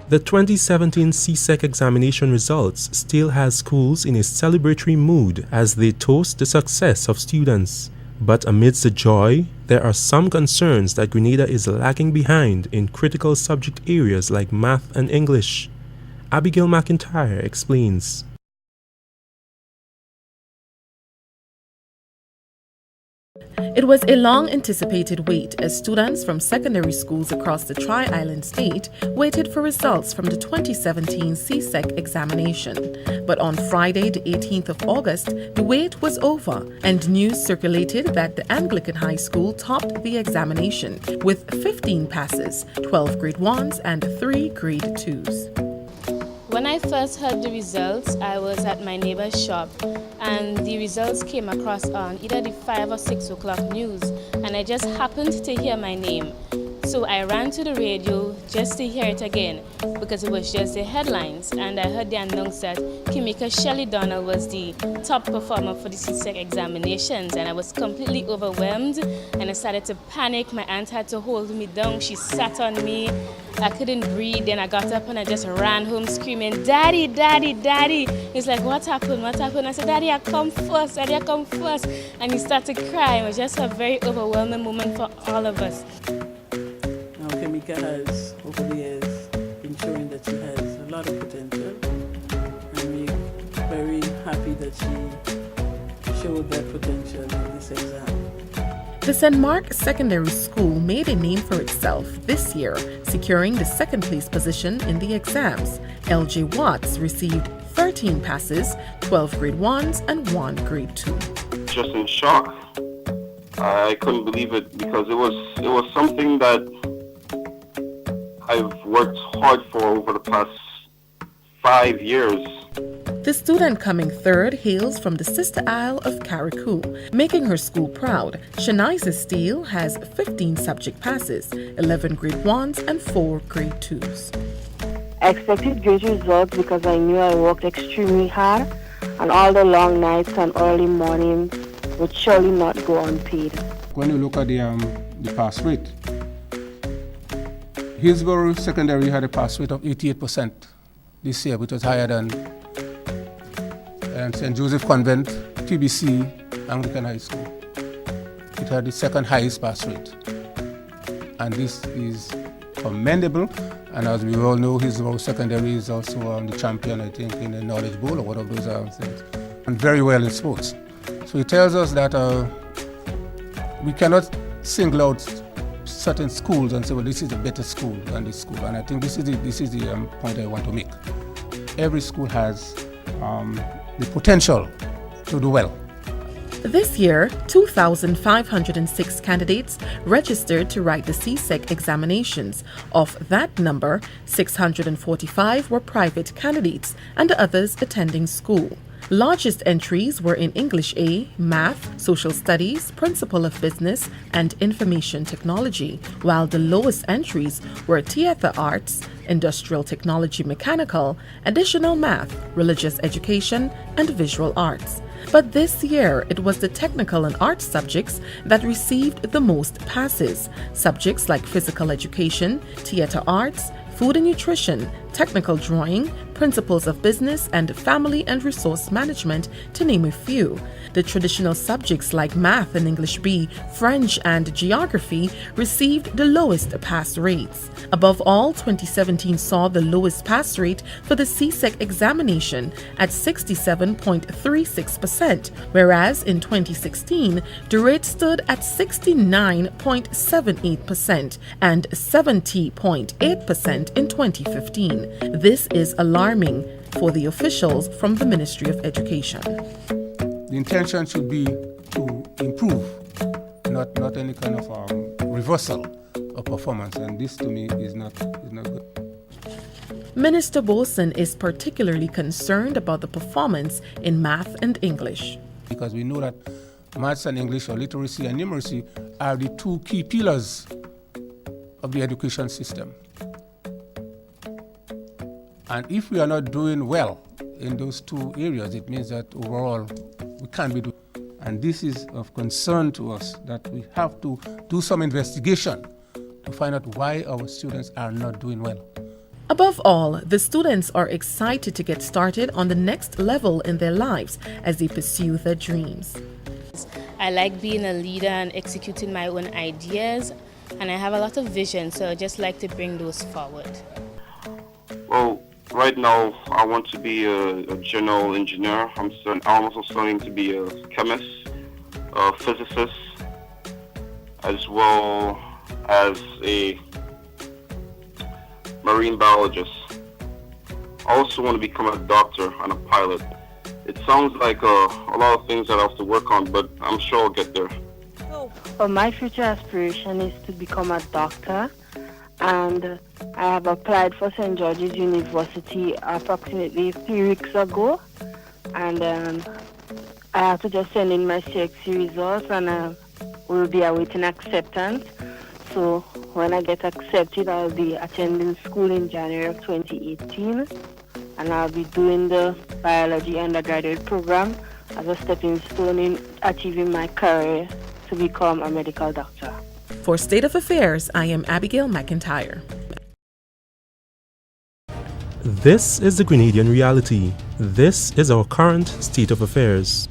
The 2017 Csec examination results still has schools in a celebratory mood as they toast the success of students. But amidst the joy, there are some concerns that Grenada is lagging behind in critical subject areas like math and English. Abigail McIntyre explains. It was a long-anticipated wait as students from secondary schools across the Tri-Island state waited for results from the 2017 Csec examination. But on Friday, the 18th of August, the wait was over and news circulated that the Anglican High School topped the examination with 15 passes, 12 grade 1s and 3 grade 2s. When I first heard the results, I was at my neighbor's shop and the results came across on either the 5 or 6 o'clock news and I just happened to hear my name. So I ran to the radio just to hear it again because it was just the headlines and I heard the announce that Kimika Shelley Donald was the top performer for the Csec examinations and I was completely overwhelmed and I started to panic. My aunt had to hold me down. She sat on me. I couldn't breathe. Then I got up and I just ran home screaming, "Daddy, Daddy, Daddy." He's like, "What happened? What happened?" I said, "Daddy, I come first. Daddy, I come first." And he started crying. It was just a very overwhelming moment for all of us. Kimika has, over the years, been showing that she has a lot of potential. And we're very happy that she showed that potential in this exam. The St. Mark Secondary School made a name for itself this year, securing the second place position in the exams. L.J. Watts received 13 passes, 12 grade 1s and 1 grade 2. Just in shock. I couldn't believe it because it was something that I've worked hard for over the past 5 years. The student coming third hails from the sister isle of Carriacou, making her school proud. Shaniza Steele has 15 subject passes, 11 grade 1s and 4 grade 2s. I expected great results because I knew I worked extremely hard and all the long nights and early mornings would surely not go unpaid. When you look at the pass rate, Hillsborough Secondary had a pass rate of 88% this year, which was higher than St. Joseph Convent, PBC, Anglican High School. It had the second highest pass rate. And this is commendable. And as we all know, Hillsborough Secondary is also the champion, I think, in the Knowledge Bowl or one of those things. And very well in sports. So it tells us that we cannot single out certain schools and say, well, this is a better school than this school. And I think this is the point I want to make. Every school has the potential to do well. This year, 2,506 candidates registered to write the Csec examinations. Of that number, 645 were private candidates and the others attending school. Largest entries were in English A, Math, Social Studies, Principle of Business, and Information Technology, while the lowest entries were Theatre Arts, Industrial Technology Mechanical, Additional Math, Religious Education, and Visual Arts. But this year, it was the technical and arts subjects that received the most passes. Subjects like Physical Education, Theatre Arts, Food and Nutrition, Technical Drawing, Principles of Business, and Family and Resource Management, to name a few. The traditional subjects like Math and English B, French, and Geography received the lowest pass rates. Above all, 2017 saw the lowest pass rate for the Csec examination at 67.36%, whereas in 2016, the rate stood at 69.78% and 70.8% in 2015. This is alarming for the officials from the Ministry of Education. The intention should be to improve, not any kind of reversal of performance, and this to me is not good. Minister Boson is particularly concerned about the performance in math and English. Because we know that maths and English, or literacy and numeracy, are the two key pillars of the education system. And if we are not doing well in those two areas, it means that overall we can't be doing. And this is of concern to us, that we have to do some investigation to find out why our students are not doing well. Above all, the students are excited to get started on the next level in their lives as they pursue their dreams. I like being a leader and executing my own ideas, and I have a lot of vision, so I just like to bring those forward. Well, right now I want to be a general engineer. I'm also studying to be a chemist, a physicist, as well as a marine biologist. I also want to become a doctor and a pilot. It sounds like a lot of things that I have to work on, but I'm sure I'll get there. So my future aspiration is to become a doctor, and I have applied for St. George's University approximately 3 weeks ago, and I have to just send in my CXC results, and will be awaiting acceptance. So when I get accepted, I'll be attending school in January of 2018, and I'll be doing the biology undergraduate program as a stepping stone in achieving my career to become a medical doctor. For State of Affairs, I am Abigail McIntyre. This is the Grenadian reality. This is our current state of affairs.